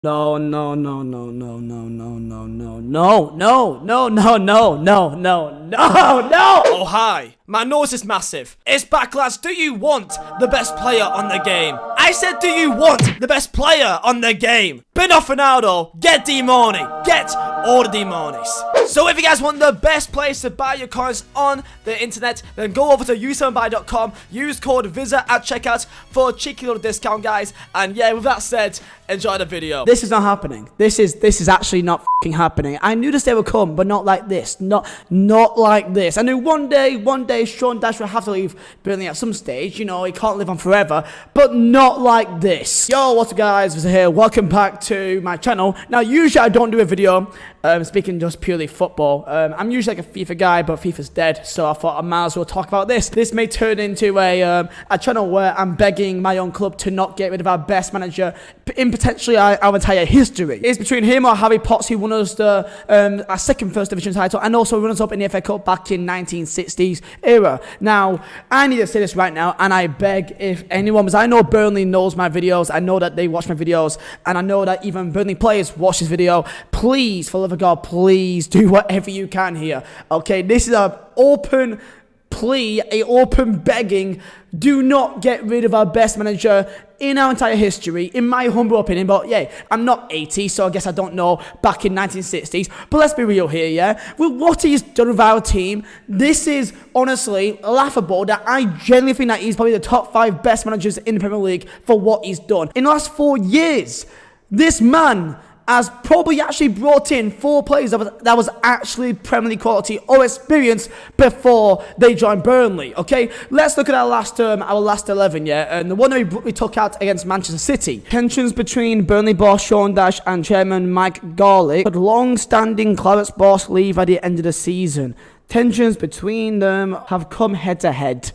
No, no, no, no, no, no, no, no, no, no, no, no, no, no, no, no, no. Oh, hi. My nose is massive. It's back, lads. Do you want the best player on the game? I said, do you want the best player on the game? Beno Ronaldo, get D-Money. Get all the D-Monies. So if you guys want the best place to buy your coins on the internet, then go over to u7buy.com. Use code Vizeh at checkout for a cheeky little discount, guys. And yeah, with that said, enjoy the video. This is not happening. This is actually not f***ing happening. I knew this day would come, but not like this. Not like this. I knew one day Sean Dyche would have to leave Burnley at some stage. You know, he can't live on forever, but not like this. Yo, what's up, guys? Vizeh here. Welcome back to my channel. Now, usually I don't do a video speaking just purely football. I'm usually like a FIFA guy, but FIFA's dead, so I thought I might as well talk about this. This may turn into a channel where I'm begging my own club to not get rid of our best manager in potentially our entire history. It's between him or Harry Potts, who won us our second First Division title and also run us up in the FA Cup back in 1960s era. Now, I need to say this right now, and I beg if anyone, because I know Burnley knows my videos, I know that they watch my videos, and I know that even Burnley players watch this video. Please, for the love of God, please do whatever you can here. Okay, this is an open plea, a open begging. Do not get rid of our best manager in our entire history, in my humble opinion. But yeah, I'm not 80, so I guess I don't know back in 1960s. But let's be real here, yeah? With what he's done with our team, this is honestly laughable that I genuinely think that he's probably the top 5 best managers in the Premier League for what he's done. In the last 4 years, this man has probably actually brought in 4 players that was actually Premier League quality or experience before they joined Burnley, okay? Let's look at our last 11, yeah? And the one that we took out against Manchester City. Tensions between Burnley boss Sean Dyche and chairman Mike Garlick, but long-standing Clarets boss leave at the end of the season. Tensions between them have come head-to-head.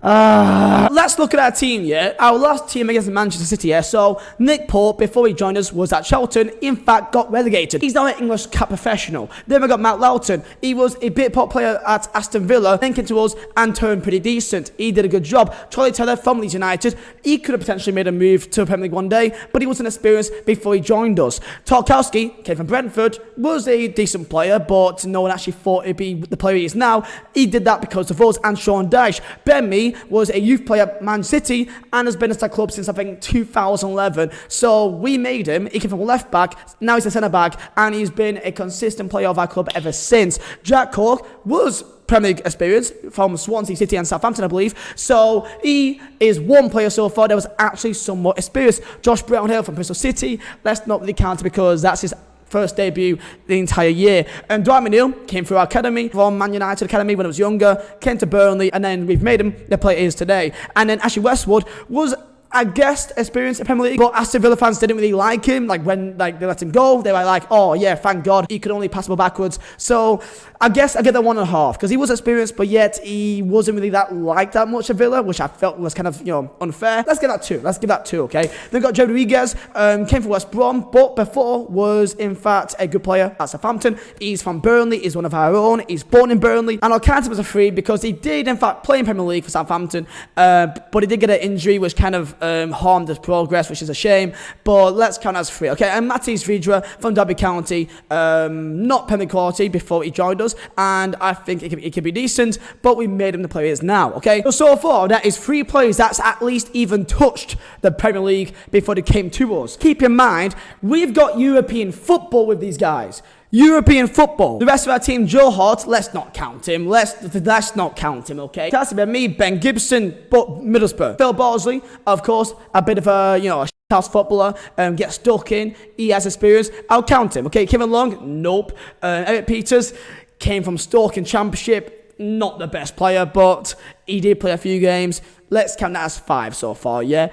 Let's look at our team, yeah? Our last team against Manchester City, yeah? So, Nick Pope, before he joined us, was at Charlton, in fact, got relegated. He's now an English cap professional. Then we got Matt Loughton. He was a bit pop player at Aston Villa, then came to us and turned pretty decent. He did a good job. Charlie Taylor from Leeds United, he could have potentially made a move to Premier League one day, but he wasn't experienced before he joined us. Tarkowski came from Brentford, was a decent player, but no one actually thought he'd be the player he is now. He did that because of us and Sean Dyche. Ben was a youth player at Man City and has been at our club since I think 2011. So we made him. He came from left back. Now he's a centre back, and he's been a consistent player of our club ever since. Jack Cork was Premier League experience from Swansea City and Southampton, I believe. So he is one player so far that was actually somewhat experienced. Josh Brownhill from Bristol City. Let's not really count it because that's his first debut the entire year. And Dwight McNeil came through our academy, from Man United Academy when I was younger, came to Burnley, and then we've made him the player he is today. And then Ashley Westwood was a guest experience in Premier League, but Aston Villa fans didn't really like him. Like when they let him go, they were like, oh yeah, thank God, he could only pass the ball backwards. So I guess I get that 1.5 because he was experienced, but yet he wasn't really that much at Villa, which I felt was kind of, you know, unfair. Let's give that 2. Let's give that 2, okay? Then we got Joe Rodriguez, came from West Brom, but before was in fact a good player at Southampton. He's from Burnley, he's one of our own, he's born in Burnley, and I'll count him as a 3 because he did in fact play in Premier League for Southampton, but he did get an injury which kind of harmed his progress, which is a shame, but let's count as 3, okay? And Matisse Vydra from Derby County, not Premier League quality before he joined us, and I think it could be decent, but we made him the player he is now, okay? So far, that is 3 players that's at least even touched the Premier League before they came to us. Keep in mind, we've got European football with these guys. European football. The rest of our team, Joe Hart, let's not count him. Let's not count him, okay? That's about me, Ben Gibson, but Middlesbrough. Phil Bardsley, of course, a bit of a, you know, a house footballer, gets stuck in. He has experience. I'll count him, okay? Kevin Long, nope. Eric Peters came from Stoke in Championship. Not the best player, but he did play a few games. Let's count that as 5 so far, yeah?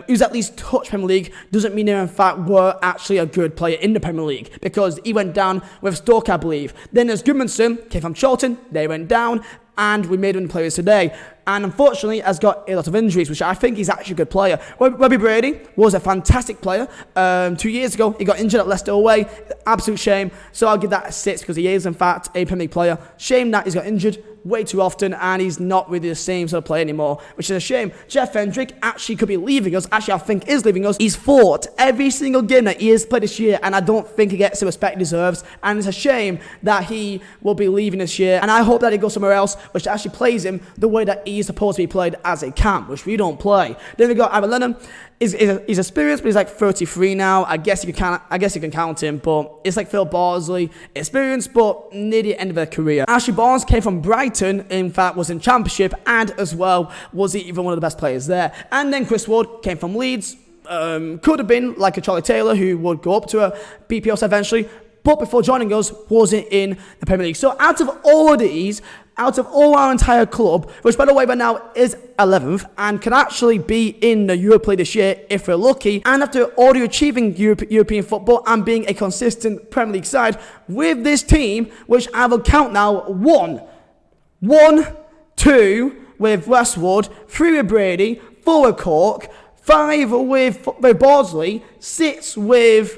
Who's at least touched Premier League doesn't mean they in fact were actually a good player in the Premier League because he went down with Stoke, I believe. Then there's Goodmanson, came from Charlton, they went down, and we made him players today. and unfortunately has got a lot of injuries, which I think he's actually a good player. Robbie Brady was a fantastic player. 2 years ago, he got injured at Leicester away. Absolute shame. So I'll give that a 6 because he is, in fact, a Premier League player. Shame that he's got injured way too often and he's not really the same sort of player anymore, which is a shame. Jeff Hendrick actually could be leaving us. Actually, I think is leaving us. He's fought every single game that he has played this year, and I don't think he gets the respect he deserves. And it's a shame that he will be leaving this year. And I hope that he goes somewhere else, which actually plays him the way that he's supposed to be played as a camp, which we don't play. Then we got Aaron Lennon. He's experienced, but he's like 33 now. I guess you can count him, but it's like Phil Bardsley, experienced, but near the end of their career. Ashley Barnes came from Brighton, in fact, was in Championship, and as well was he even one of the best players there. And then Chris Wood came from Leeds. Could have been like a Charlie Taylor who would go up to a BPL eventually, but before joining us, wasn't in the Premier League. So out of all of these, out of all our entire club, which by the way by now is 11th and can actually be in the Europa League this year if we're lucky, and after already achieving European football and being a consistent Premier League side, with this team, which I will count now, 2 with Westwood, 3 with Brady, 4 with Cork, 5 with Bardsley, 6 with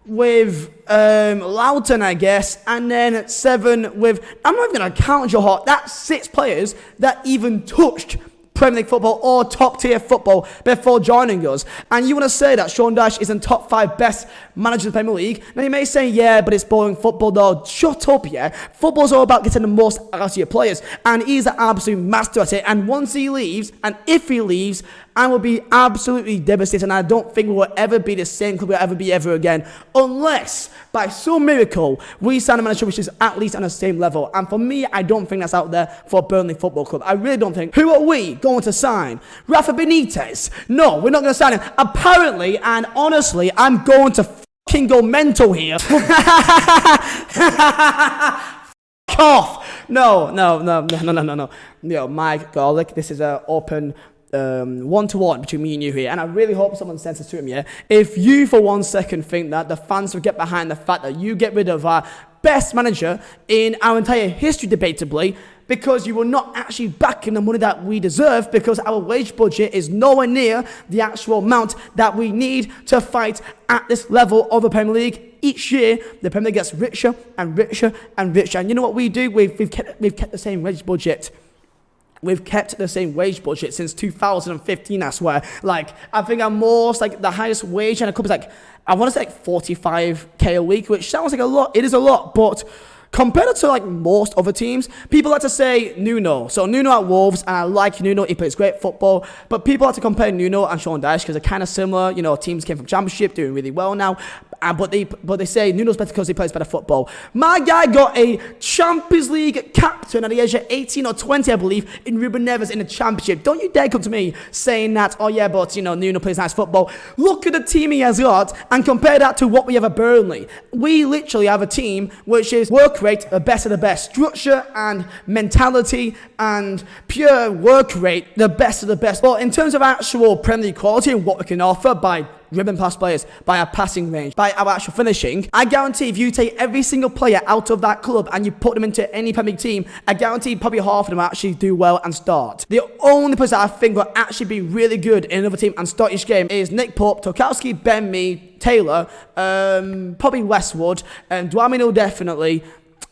Loughton, I guess, and then 7 with, I'm not even going to count your heart, that's 6 players that even touched Premier League football or top tier football before joining us. And you want to say that Sean Dyche is in top 5 best managers in the Premier League? Now you may say, yeah, but it's boring football though. Shut up, yeah. Football's all about getting the most out of your players, and he's an absolute master at it. And once he leaves, and if he leaves, I will be absolutely devastated, and I don't think we will ever be the same club we'll ever be ever again, unless by some miracle we sign a manager which is at least on the same level. And for me, I don't think that's out there for Burnley Football Club. I really don't think. Who are we going to sign? Rafa Benitez? No, we're not going to sign him. Apparently, and honestly, I'm going to fucking go mental here. F*** off. No. Yo, Mike Garlic, this is an open one-to-one between me and you here, and I really hope someone sends this to him, yeah? If you for 1 second think that the fans will get behind the fact that you get rid of our best manager in our entire history, debatably, because you will not actually back in the money that we deserve, because our wage budget is nowhere near the actual amount that we need to fight at this level of the Premier League. Each year, the Premier League gets richer and richer and richer, and you know what we do? We've kept the same wage budget. We've kept the same wage budget since 2015, I swear. Like, I think I'm most, like, the highest wage in a club is, like, I want to say, like, 45k a week, which sounds like a lot. It is a lot, but compared to, like, most other teams, people like to say Nuno. So, Nuno at Wolves, and I like Nuno. He plays great football. But people like to compare Nuno and Sean Dyche because they're kind of similar. You know, teams came from Championship, doing really well now. But they say Nuno's better because he plays better football. My guy got a Champions League captain at the age of 18 or 20, I believe, in Ruben Neves in the Championship. Don't you dare come to me saying that, oh yeah, but, you know, Nuno plays nice football. Look at the team he has got and compare that to what we have at Burnley. We literally have a team which is work rate, the best of the best. Structure and mentality and pure work rate, the best of the best. But in terms of actual Premier League quality and what we can offer by ribbon pass players, by our passing range, by our actual finishing, I guarantee if you take every single player out of that club and you put them into any Premier League team, I guarantee probably half of them will actually do well and start. The only person that I think will actually be really good in another team and start each game is Nick Pope, Tokowski, Ben Mee, Taylor, probably Westwood, and Dwamino definitely,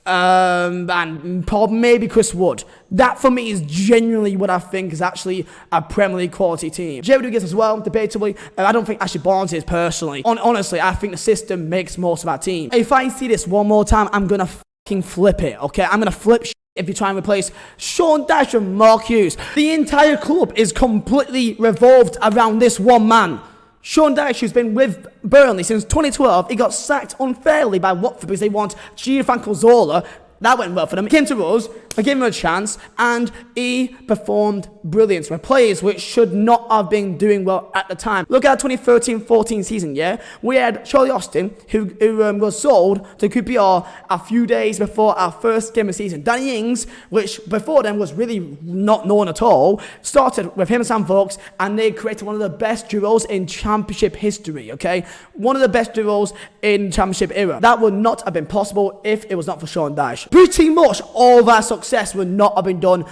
and probably maybe Chris Wood. That for me is genuinely what I think is actually a Premier League quality team. Jay Rodriguez as well, debatably. I don't think Ashley Barnes is personally. Honestly, I think the system makes most of our team. If I see this one more time, I'm gonna fucking flip it, okay? I'm gonna flip if you try and replace Sean Dyche and Mark Hughes. The entire club is completely revolved around this one man. Sean Dyche, who's been with Burnley since 2012, he got sacked unfairly by Watford because they want Gianfranco Zola. That went well for them. He came to us, I gave him a chance, and he performed brilliant with players which should not have been doing well at the time. Look at our 2013-14 season, yeah? We had Charlie Austin, who was sold to QPR a few days before our first game of the season. Danny Ings, which before then was really not known at all, started with him and Sam Vokes, and they created one of the best duos in Championship history, okay? One of the best duos in Championship era. That would not have been possible if it was not for Sean Dyche. Pretty much all of our success would not have been done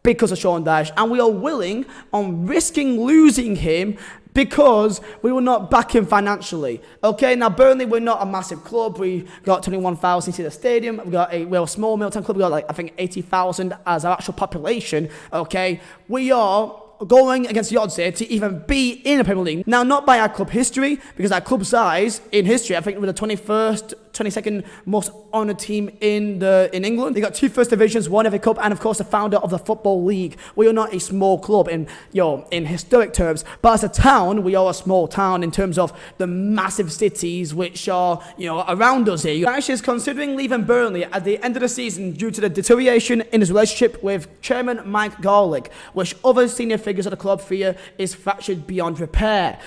because of Sean Dyche, and we are willing on risking losing him because we will not back him financially. Okay, now Burnley, we're not a massive club. We got 21,000 to the stadium. We're a small Milton club. We got like, I think 80,000 as our actual population. Okay, we are going against the odds here to even be in the Premier League. Now, not by our club history, because our club size in history, I think we're the 22nd most honoured team in England. They got 2 First Divisions, 1 FA Cup, and of course the founder of the Football League. We are not a small club in historic terms, but as a town, we are a small town in terms of the massive cities which are around us here. Dyche is considering leaving Burnley at the end of the season due to the deterioration in his relationship with Chairman Mike Garlick, which other senior figures of the club fear is fractured beyond repair.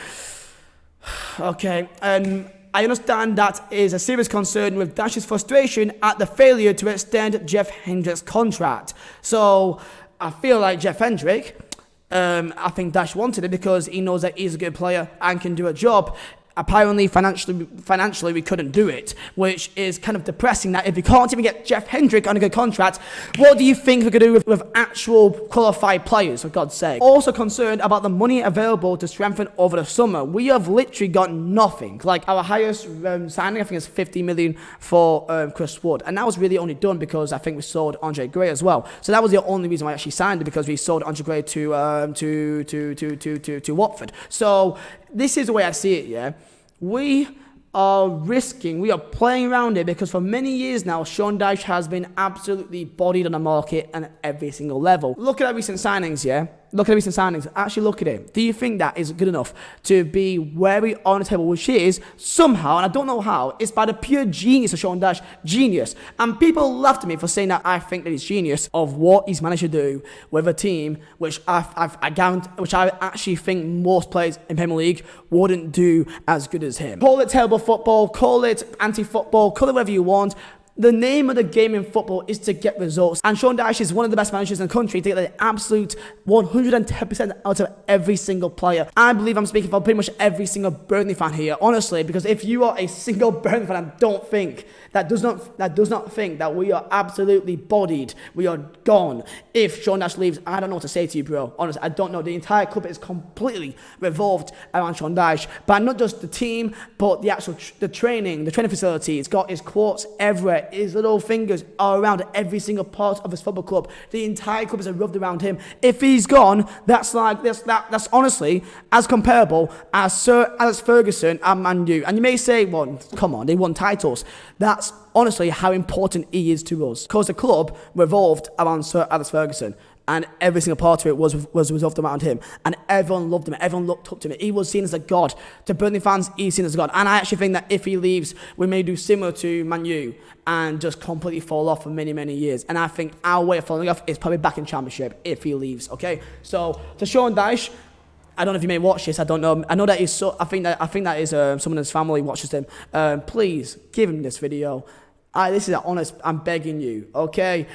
Okay, I understand that is a serious concern with Dyche's frustration at the failure to extend Jeff Hendrick's contract. So I feel like Jeff Hendrick, I think Dyche wanted it because he knows that he's a good player and can do a job. Apparently, financially, we couldn't do it, which is kind of depressing that if we can't even get Jeff Hendrick on a good contract, what do you think we could do with actual qualified players, for God's sake? Also concerned about the money available to strengthen over the summer. We have literally got nothing. Like, our highest signing, I think, is 50 million for Chris Wood, and that was really only done because I think we sold Andre Gray as well. So that was the only reason why I actually signed it, because we sold Andre Gray to Watford. So this is the way I see it, yeah? We are playing around it because for many years now, Sean Dyche has been absolutely bodied on the market and at every single level. Look at our recent signings, yeah? Actually look at it. Do you think that is good enough to be where we are on the table, which is somehow, and I don't know how, it's by the pure genius of Sean Dyche, genius. And people laughed at me for saying that I think that he's genius of what he's managed to do with a team which I actually think most players in Premier League wouldn't do as good as him. Call it terrible football, call it anti-football, call it whatever you want. The name of the game in football is to get results. And Sean Dyche is one of the best managers in the country to get the absolute 110% out of every single player. I believe I'm speaking for pretty much every single Burnley fan here, honestly, because if you are a single Burnley fan, that does not think that we are absolutely bodied, we are gone. If Sean Dyche leaves, I don't know what to say to you, bro. Honestly, I don't know. The entire club is completely revolved around Sean Dyche. But not just the team, but the training facility. It's got his quotes everywhere. His little fingers are around every single part of his football club. The entire club is rubbed around him. If he's gone, that's honestly as comparable as Sir Alex Ferguson and Man U. And you may say, well, come on, they won titles. That's honestly how important he is to us. Because the club revolved around Sir Alex Ferguson. And every single part of it was resolved around him. And everyone loved him. Everyone looked up to him. He was seen as a god. To Burnley fans, he's seen as a god. And I actually think that if he leaves, we may do similar to Man U and just completely fall off for many, many years. And I think our way of falling off is probably back in Championship if he leaves, okay? So, to Sean Dyche, I don't know if you may watch this. I don't know. I know that he's I think that is someone in his family watches him. Please, give him this video. This is honest. I'm begging you, okay?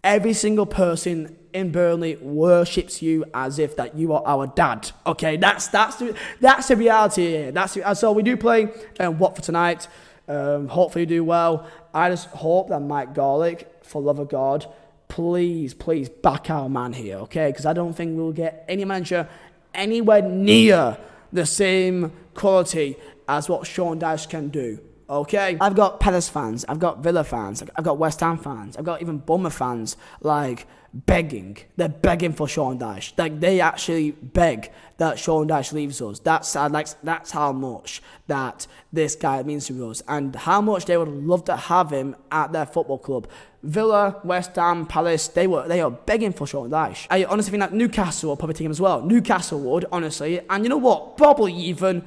Every single person in Burnley worships you as if that you are our dad. Okay, that's the reality here. So we do play Watford tonight. Hopefully we do well. I just hope that Mike Garlick, for love of God, please back our man here, okay? Because I don't think we'll get any manager anywhere near the same quality as what Sean Dyche can do. Okay, I've got Palace fans, I've got Villa fans, I've got West Ham fans, I've got even Bournemouth fans, like, begging. They're begging for Sean Dyche. Like, they actually beg that Sean Dyche leaves us. That's how much that this guy means to us, and how much they would love to have him at their football club. Villa, West Ham, Palace, they are begging for Sean Dyche. I honestly think that Newcastle will probably take him as well. Newcastle would, honestly, and you know what? Probably even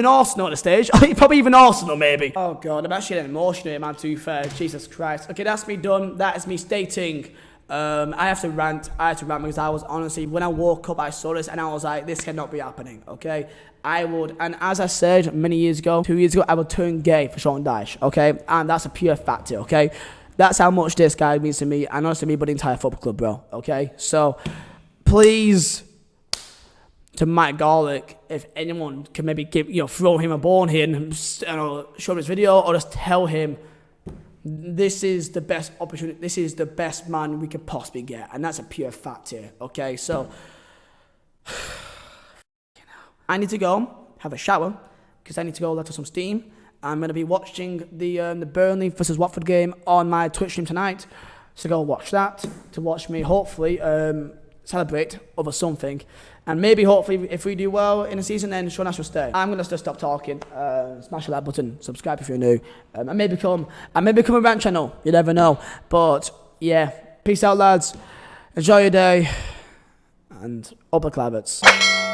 Arsenal at the stage. Probably even Arsenal, maybe. Oh, God, I'm actually getting emotional here, man, to be fair. Jesus Christ. Okay, that's me done. That is me stating. I have to rant because I was honestly, when I woke up, I saw this and I was like, this cannot be happening, okay? I would, and as I said many years ago, 2 years ago, I would turn gay for Sean Dyche, okay? And that's a pure fact, okay? That's how much this guy means to me, and not to me, but the entire football club, bro, okay? So, please, to Mike Garlick, if anyone can maybe throw him a bone here and show him his video, or just tell him this is the best opportunity. This is the best man we could possibly get, and that's a pure fact here. Okay, so I need to go have a shower because I need to go let off some steam. I'm going to be watching the Burnley versus Watford game on my Twitch stream tonight. So go watch that to watch me hopefully celebrate over something. And maybe hopefully if we do well in the season, then Sean Ash will stay. I'm going to just stop talking. Smash the like button, subscribe if you're new. I may become a Rant channel. You never know. But yeah, peace out lads. Enjoy your day. And up the clabbets.